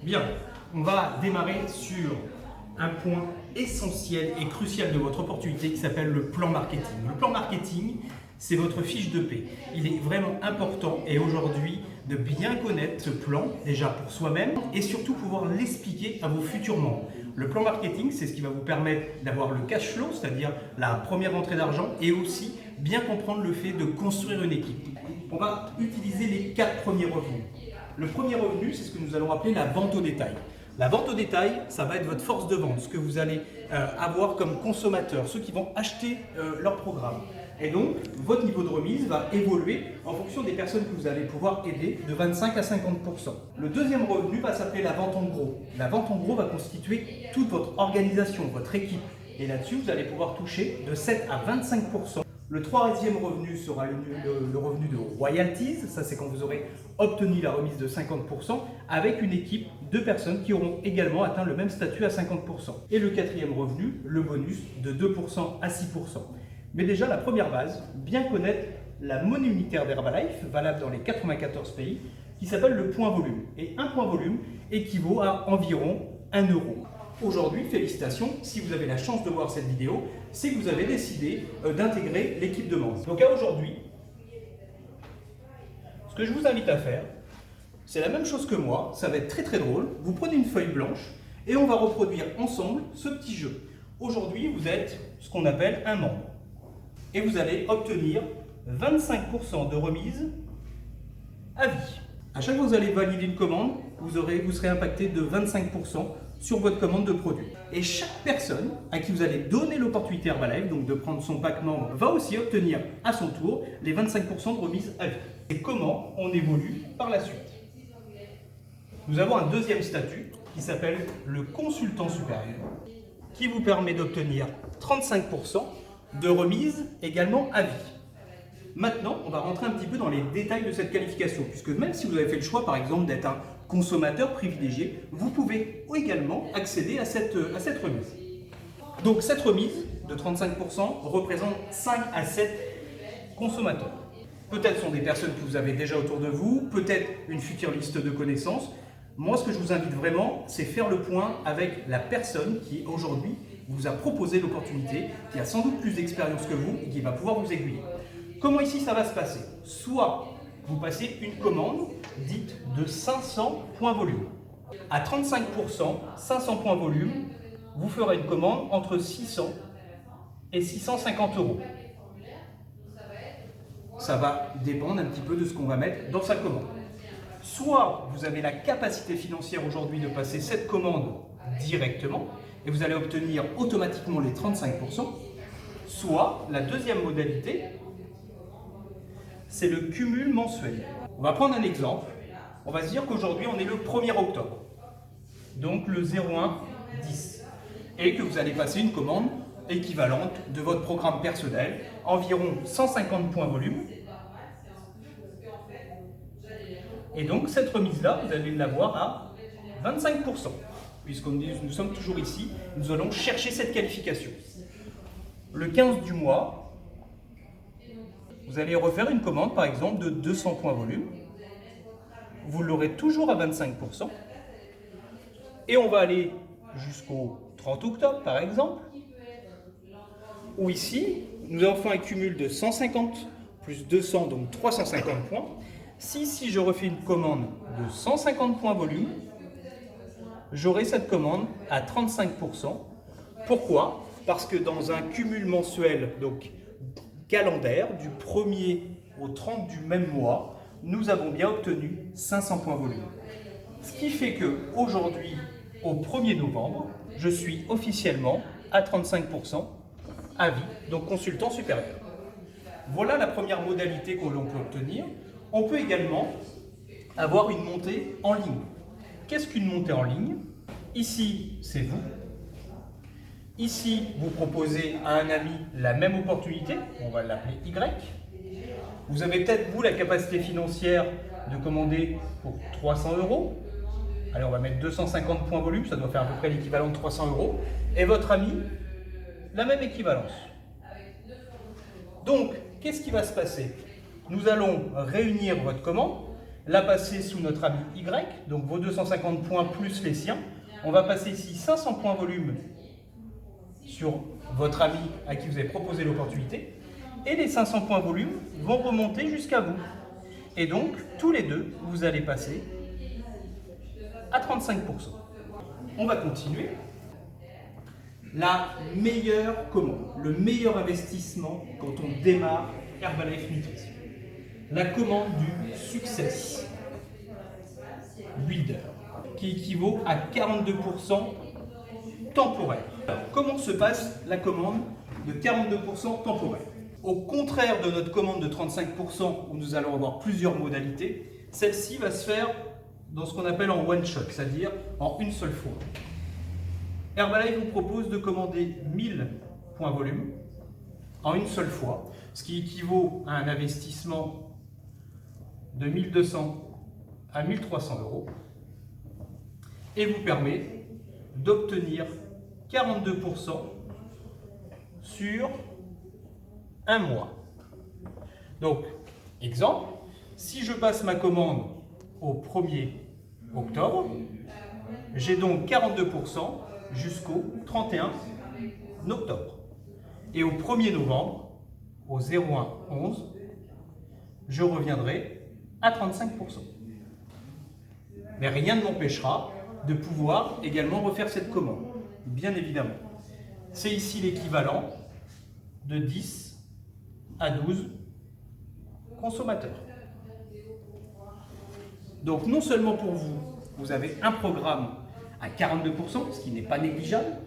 Bien, on va démarrer sur un point essentiel et crucial de votre opportunité qui s'appelle le plan marketing. Le plan marketing, c'est votre fiche de paie. Il est vraiment important et aujourd'hui de bien connaître ce plan déjà pour soi-même et surtout pouvoir l'expliquer à vos futurs membres. Le plan marketing, c'est ce qui va vous permettre d'avoir le cash flow, c'est-à-dire la première rentrée d'argent et aussi bien comprendre le fait de construire une équipe. On va utiliser les 4 premiers revenus. Le premier revenu, c'est ce que nous allons appeler la vente au détail. La vente au détail, ça va être votre force de vente, ce que vous allez avoir comme consommateur, ceux qui vont acheter leur programme. Et donc, votre niveau de remise va évoluer en fonction des personnes que vous allez pouvoir aider de 25 à 50%. Le deuxième revenu va s'appeler la vente en gros. La vente en gros va constituer toute votre organisation, votre équipe. Et là-dessus, vous allez pouvoir toucher de 7 à 25%. Le troisième revenu sera le revenu de royalties, ça c'est quand vous aurez obtenu la remise de 50% avec une équipe de personnes qui auront également atteint le même statut à 50%. Et le quatrième revenu, le bonus de 2% à 6%. Mais déjà la première base, bien connaître la monnaie unitaire d'Herbalife, valable dans les 94 pays, qui s'appelle le point volume. Et un point volume équivaut à environ 1 euro. Aujourd'hui, félicitations, si vous avez la chance de voir cette vidéo, c'est que vous avez décidé d'intégrer l'équipe de membres. Donc à aujourd'hui, ce que je vous invite à faire, c'est la même chose que moi, ça va être très très drôle. Vous prenez une feuille blanche et on va reproduire ensemble ce petit jeu. Aujourd'hui, vous êtes ce qu'on appelle un membre. Et vous allez obtenir 25% de remise à vie. À chaque fois que vous allez valider une commande, vous serez impacté de 25% sur votre commande de produit. Et chaque personne à qui vous allez donner l'opportunité Herbalife, donc de prendre son pack membre, va aussi obtenir à son tour les 25% de remise à vie. Et comment on évolue par la suite? Nous avons un deuxième statut qui s'appelle le consultant supérieur, qui vous permet d'obtenir 35% de remise également à vie. Maintenant, on va rentrer un petit peu dans les détails de cette qualification, puisque même si vous avez fait le choix, par exemple, d'être un consommateur privilégié, vous pouvez également accéder à cette remise. Donc cette remise de 35% représente 5 à 7 consommateurs. Peut-être sont des personnes que vous avez déjà autour de vous, peut-être une future liste de connaissances. Moi, ce que je vous invite vraiment, c'est faire le point avec la personne qui aujourd'hui vous a proposé l'opportunité, qui a sans doute plus d'expérience que vous et qui va pouvoir vous aiguiller. Comment ici ça va se passer? Soit vous passez une commande dite de 500 points volume. À 35%, 500 points volume, vous ferez une commande entre 600 et 650 euros. Ça va dépendre un petit peu de ce qu'on va mettre dans sa commande. Soit vous avez la capacité financière aujourd'hui de passer cette commande directement et vous allez obtenir automatiquement les 35%. Soit la deuxième modalité, c'est le cumul mensuel. On va prendre un exemple. On va se dire qu'aujourd'hui, on est le 1er octobre. Donc le 01-10. Et que vous allez passer une commande équivalente de votre programme personnel, environ 150 points volume. Et donc cette remise-là, vous allez l'avoir à 25%. Puisque nous sommes toujours ici, nous allons chercher cette qualification. Le 15 du mois, vous allez refaire une commande, par exemple, de 200 points volume. Vous l'aurez toujours à 25%. Et on va aller jusqu'au 30 octobre, par exemple, où ici, nous avons fait un cumul de 150 plus 200, donc 350 points. Si je refais une commande de 150 points volume, j'aurai cette commande à 35%. Pourquoi? Parce que dans un cumul mensuel, donc calendaire, du 1er au 30 du même mois, nous avons bien obtenu 500 points volume. Ce qui fait qu'aujourd'hui, au 1er novembre, je suis officiellement à 35% à vie, donc consultant supérieur. Voilà la première modalité que l'on peut obtenir. On peut également avoir une montée en ligne. Qu'est-ce qu'une montée en ligne? Ici, c'est vous. Ici, vous proposez à un ami la même opportunité, on va l'appeler Y. Vous avez peut-être, vous, la capacité financière de commander pour 300 euros. Allez, on va mettre 250 points volume, ça doit faire à peu près l'équivalent de 300 euros. Et votre ami, la même équivalence. Donc, qu'est-ce qui va se passer? Nous allons réunir votre commande la passer sous notre ami Y, donc vos 250 points plus les siens. On va passer ici 500 points volume sur votre ami à qui vous avez proposé l'opportunité. Et les 500 points volume vont remonter jusqu'à vous. Et donc, tous les deux, vous allez passer à 35%. On va continuer. La meilleure commande, le meilleur investissement quand on démarre Herbalife Nutrition. La commande du Success Builder, qui équivaut à 42% temporaire. Alors, comment se passe la commande de 42% temporaire? Au contraire de notre commande de 35% où nous allons avoir plusieurs modalités, celle-ci va se faire dans ce qu'on appelle en one shot, c'est-à-dire en une seule fois. Herbalife vous propose de commander 1000 points volume en une seule fois, ce qui équivaut à un investissement de 1200 à 1300 euros et vous permet d'obtenir 42% sur un mois. Donc, exemple, si je passe ma commande au 1er octobre, j'ai donc 42% jusqu'au 31 octobre. Et au 1er novembre, au 01-11, je reviendrai à 35%. Mais rien ne m'empêchera de pouvoir également refaire cette commande, bien évidemment. C'est ici l'équivalent de 10 à 12 consommateurs. Donc non seulement pour vous, vous avez un programme à 42%, ce qui n'est pas négligeable,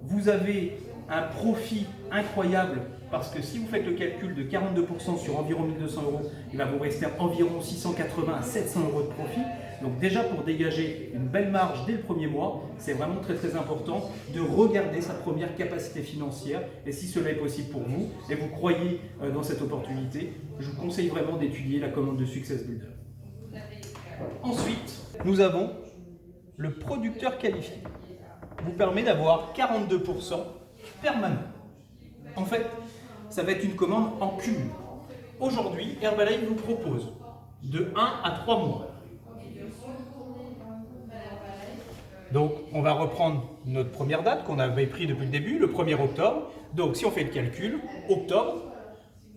vous avez un profit incroyable parce que si vous faites le calcul de 42% sur environ 1200 euros, il va vous rester environ 680 à 700 euros de profit. Donc déjà pour dégager une belle marge dès le premier mois, c'est vraiment très très important de regarder sa première capacité financière. Et si cela est possible pour vous et vous croyez dans cette opportunité, je vous conseille vraiment d'étudier la commande de Success Builder. Ensuite, nous avons le producteur qualifié. Vous permet d'avoir 42% permanent. En fait, ça va être une commande en cumul. Aujourd'hui, Herbalife vous propose de 1 à 3 mois. Donc, on va reprendre notre première date qu'on avait prise depuis le début, le 1er octobre. Donc, si on fait le calcul, octobre,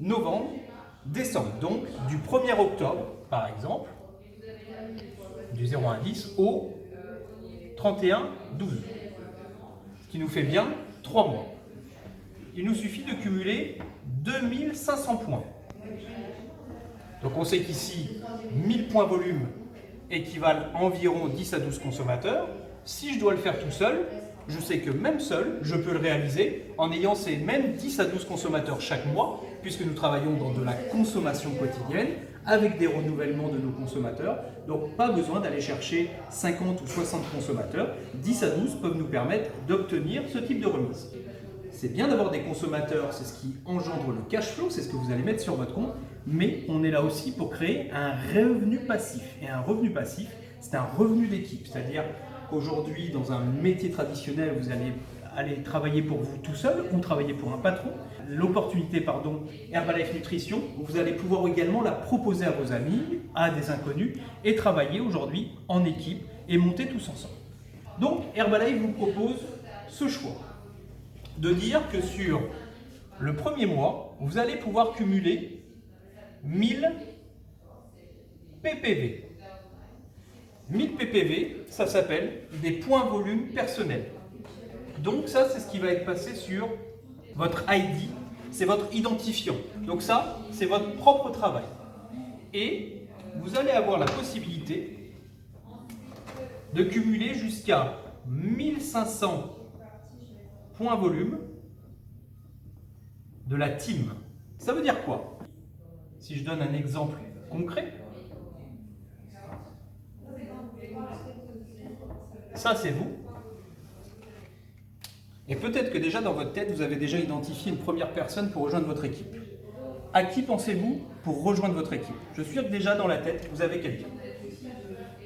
novembre, décembre. Donc, du 1er octobre, par exemple, du 0 à 10 au 31-12, ce qui nous fait bien 3 mois. Il nous suffit de cumuler 2500 points. Donc on sait qu'ici, 1000 points volume équivalent à environ 10 à 12 consommateurs. Si je dois le faire tout seul, je sais que même seul, je peux le réaliser en ayant ces mêmes 10 à 12 consommateurs chaque mois, puisque nous travaillons dans de la consommation quotidienne, avec des renouvellements de nos consommateurs. Donc pas besoin d'aller chercher 50 ou 60 consommateurs. 10 à 12 peuvent nous permettre d'obtenir ce type de remise. C'est bien d'avoir des consommateurs, c'est ce qui engendre le cash flow, c'est ce que vous allez mettre sur votre compte, mais on est là aussi pour créer un revenu passif. Et un revenu passif, c'est un revenu d'équipe, c'est-à-dire qu'aujourd'hui, dans un métier traditionnel, vous allez aller travailler pour vous tout seul ou travailler pour un patron. L'opportunité, Herbalife Nutrition, vous allez pouvoir également la proposer à vos amis, à des inconnus, et travailler aujourd'hui en équipe et monter tous ensemble. Donc, Herbalife vous propose ce choix de dire que sur le premier mois, vous allez pouvoir cumuler 1000 PPV. 1000 PPV, ça s'appelle des points volume personnels. Donc ça, c'est ce qui va être passé sur votre ID, c'est votre identifiant. Donc ça, c'est votre propre travail. Et vous allez avoir la possibilité de cumuler jusqu'à 1500 points volume de la team. Ça veut dire quoi? Si je donne un exemple concret, ça c'est vous. Et peut-être que déjà dans votre tête, vous avez déjà identifié une première personne pour rejoindre votre équipe. À qui pensez-vous pour rejoindre votre équipe? Je suis sûr que déjà dans la tête, vous avez quelqu'un.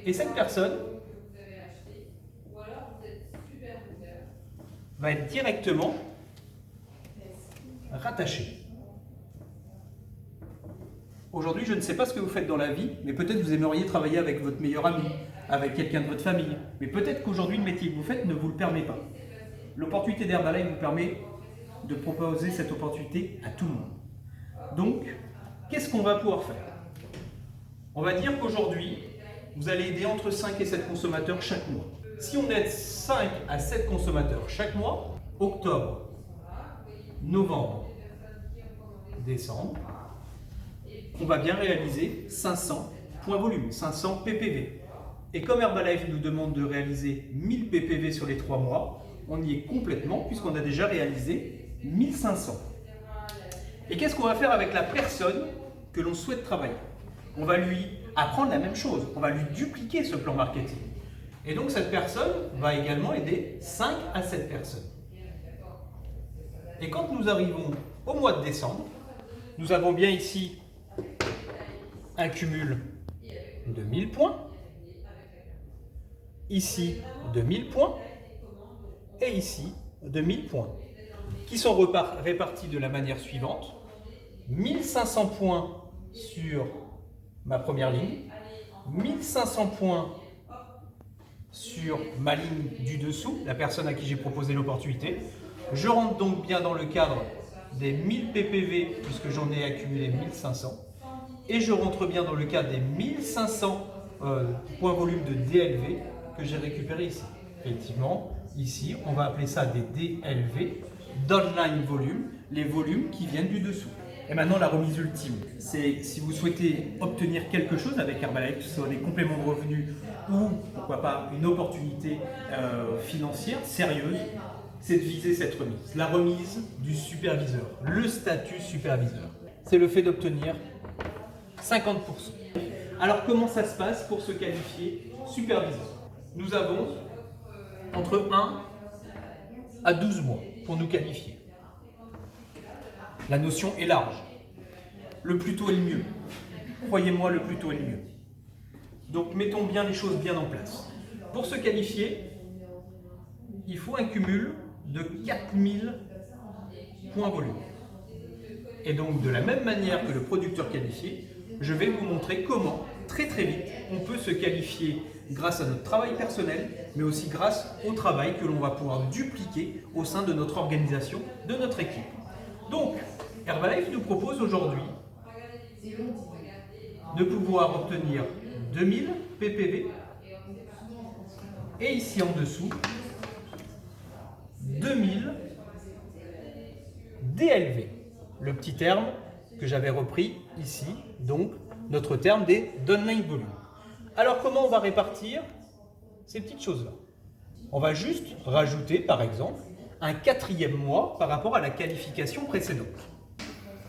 Et cette personne va être directement rattachée. Aujourd'hui, je ne sais pas ce que vous faites dans la vie, mais peut-être vous aimeriez travailler avec votre meilleur ami, avec quelqu'un de votre famille. Mais peut-être qu'aujourd'hui, le métier que vous faites ne vous le permet pas. L'opportunité d'Herbalife vous permet de proposer cette opportunité à tout le monde. Donc, qu'est-ce qu'on va pouvoir faire? On va dire qu'aujourd'hui, vous allez aider entre 5 et 7 consommateurs chaque mois. Si on aide 5 à 7 consommateurs chaque mois, octobre, novembre, décembre, on va bien réaliser 500 points volume, 500 PPV. Et comme Herbalife nous demande de réaliser 1000 PPV sur les 3 mois, on y est complètement puisqu'on a déjà réalisé 1500. Et qu'est-ce qu'on va faire avec la personne que l'on souhaite travailler? On va lui apprendre la même chose, on va lui dupliquer ce plan marketing. Et donc cette personne va également aider 5 à 7 personnes. Et quand nous arrivons au mois de décembre, nous avons bien ici un cumul de 1000 points, ici de 1000 points et ici de 1000 points, qui sont répartis de la manière suivante. 1500 points sur ma première ligne, 1500 points sur ma ligne du dessous, la personne à qui j'ai proposé l'opportunité. Je rentre donc bien dans le cadre des 1000 PPV puisque j'en ai accumulé 1500 et je rentre bien dans le cadre des 1500 points volume de DLV que j'ai récupéré ici. Effectivement, ici, on va appeler ça des DLV, Downline Volume, les volumes qui viennent du dessous. Et maintenant, la remise ultime, c'est si vous souhaitez obtenir quelque chose avec Herbalife, que ce soit des compléments de revenus ou, pourquoi pas, une opportunité financière sérieuse, c'est de viser cette remise. La remise du superviseur, le statut superviseur. C'est le fait d'obtenir 50%. Alors, comment ça se passe pour se qualifier superviseur? Nous avons entre 1 à 12 mois pour nous qualifier. La notion est large. Le plus tôt est le mieux. Croyez-moi, le plus tôt est le mieux. Donc, mettons bien les choses bien en place. Pour se qualifier, il faut un cumul de 4000 points volume. Et donc, de la même manière que le producteur qualifié, je vais vous montrer comment, très vite, on peut se qualifier grâce à notre travail personnel, mais aussi grâce au travail que l'on va pouvoir dupliquer au sein de notre organisation, de notre équipe. Donc, Herbalife nous propose aujourd'hui de pouvoir obtenir 2000 PPV et ici en dessous 2000 DLV, le petit terme que j'avais repris ici, donc notre terme des downline volume. Alors comment on va répartir ces petites choses-là? On va juste rajouter par exemple un 4e mois par rapport à la qualification précédente.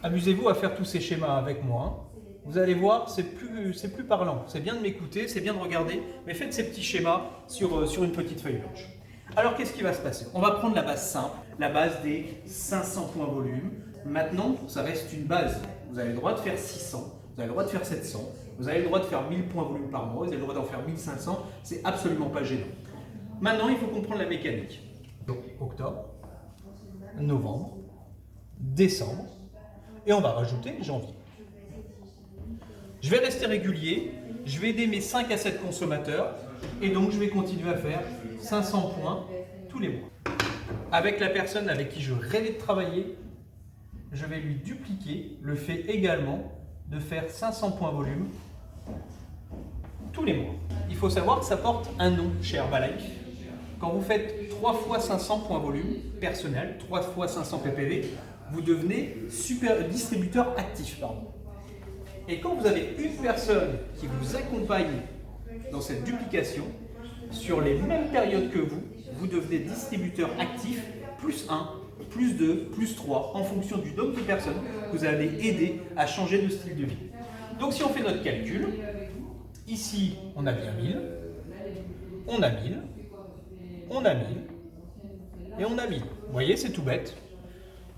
Amusez-vous à faire tous ces schémas avec moi. Vous allez voir, c'est plus parlant. C'est bien de m'écouter, c'est bien de regarder, mais faites ces petits schémas sur une petite feuille blanche. Alors qu'est-ce qui va se passer? On va prendre la base simple, la base des 500 points volume. Maintenant, ça reste une base. Vous avez le droit de faire 600, vous avez le droit de faire 700, vous avez le droit de faire 1000 points volume par mois, vous avez le droit d'en faire 1500, c'est absolument pas gênant. Maintenant, il faut comprendre la mécanique. Donc, octobre, novembre, décembre, et on va rajouter janvier. Je vais rester régulier, je vais aider mes 5 à 7 consommateurs, et donc je vais continuer à faire 500 points tous les mois. Avec la personne avec qui je rêvais de travailler, je vais lui dupliquer le fait également de faire 500 points volume tous les mois. Il faut savoir que ça porte un nom chez Herbalife. Quand vous faites 3 fois 500 points volume personnel, 3 fois 500 PPV, vous devenez distributeur actif. Et quand vous avez une personne qui vous accompagne dans cette duplication, sur les mêmes périodes que vous, vous devenez distributeur actif plus 1, plus 2, plus 3, en fonction du nombre de personnes que vous allez aider à changer de style de vie. Donc si on fait notre calcul, ici on a bien 1000, on a 1000, on a 1000 et on a 1000. Vous voyez, c'est tout bête.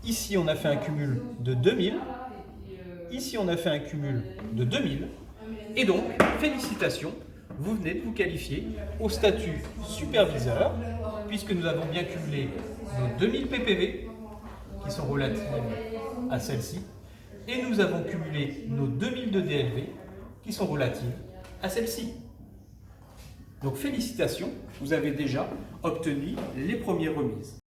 Ici on a fait un cumul de 2000, ici on a fait un cumul de 2000, et donc félicitations, vous venez de vous qualifier au statut superviseur, puisque nous avons bien cumulé nos 2000 PPV, qui sont relatives à celle-ci, et nous avons cumulé nos 2000 de DLV qui sont relatives à celle-ci. Donc félicitations, vous avez déjà obtenu les premières remises.